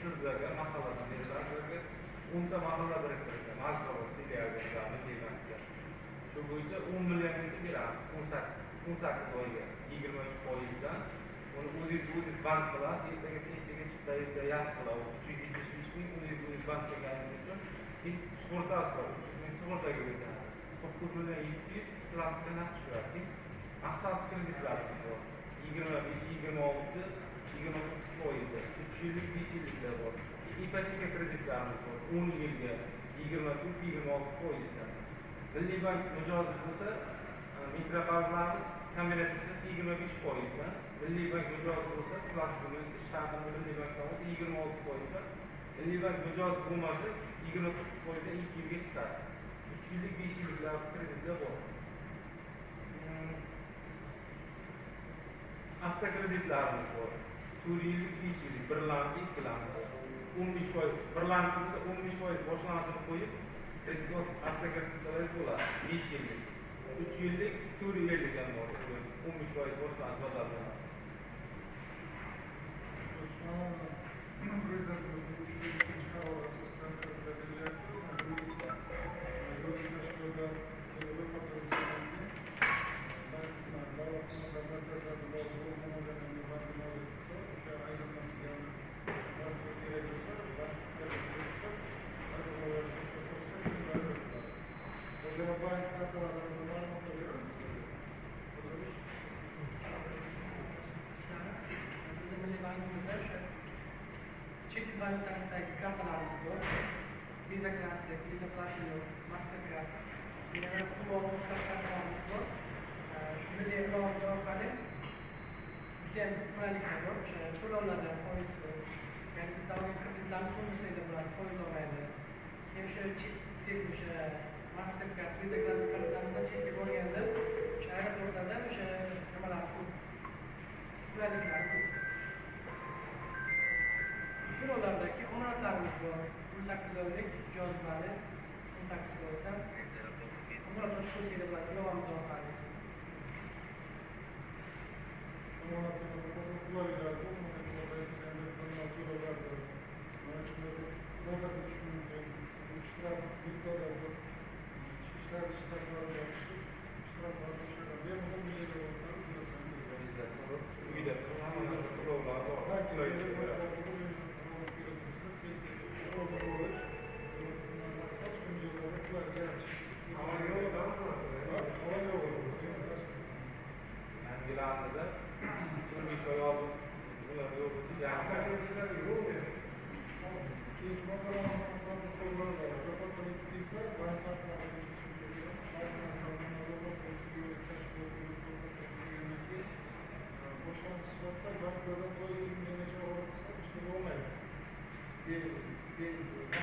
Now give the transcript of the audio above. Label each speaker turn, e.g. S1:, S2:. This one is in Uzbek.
S1: sizlarga mahalladan sizlarga 10 ta mahalla direktorlariga mazkur filiallarni demakdir. Shu bo'yicha 10 milliongacha beramiz. 18 oyga 23%dan. Uni o'zingiz bank qilasiz, ertaga pensiyaga chiqdingizda yaxshi qiladi. 375 ming o'zingiz bank qilganingiz uchun sug'urtasi bor. 300 ming sug'urtaga o'tadi. 9 million 700 plastika naqd tushadi. Asosiy kreditlarimiz bor. 25, 26, 29%da. 3 yillik, 5 yilliklar bor. Ipoteka kreditlarimiz bor. 10 yilga 24-26%dan. Milliy bank mijozi bo'lsa, mikroqarzlarimiz kombinatsiyasi 25%dan. Milliy bank mijozi bo'lsa, plastik ish haqida Milliy bank tomonidan 26%dan. Milliy bank mijozi bo'lmasa, 29%dan 2 yilga chiqadi. 3 yillik, 5 yilliklar kreditlar bor. Avtokreditlarimiz bor. 4 yillik, 5 yillik, birlamchi, ikkilamchi. 15%, birlamchi bo'lsa 15% boshlanishini qo'yib, kreditlar avtokreditlar bo'ladi. 5 yillik, 3 yillik, 4 yillik ham bor. 15% boshlanish badalida.
S2: Çift valyutasidagi kartalarimiz bor. Visa Classic, Visa Platinum, Mastercard, yana pul kartalarimiz bor. Shu milliy iqtisodiyot orqali juda ham qulayliklar bor. O'sha to'lovlarda foizsiz, ya'ni bizda olgan kreditlarni so'nmasaydi bo'ladi, foiz olmaydi. Keyin o'sha chetdagi o'sha Mastercard, Visa Classic kartalarimizdan chetga borganda o'sha aeroportlarda o'sha nimalar ko'p, qulayliklar ko'p. To'lovlardagi omonatlarimiz bor. 18 oylik jozibali 18%dan omonat ochib qo'ysangiz bo'ladi, ilovamiz orqali.
S1: Yangilarida 15 oy oldin bular yo'q edi.
S3: Bir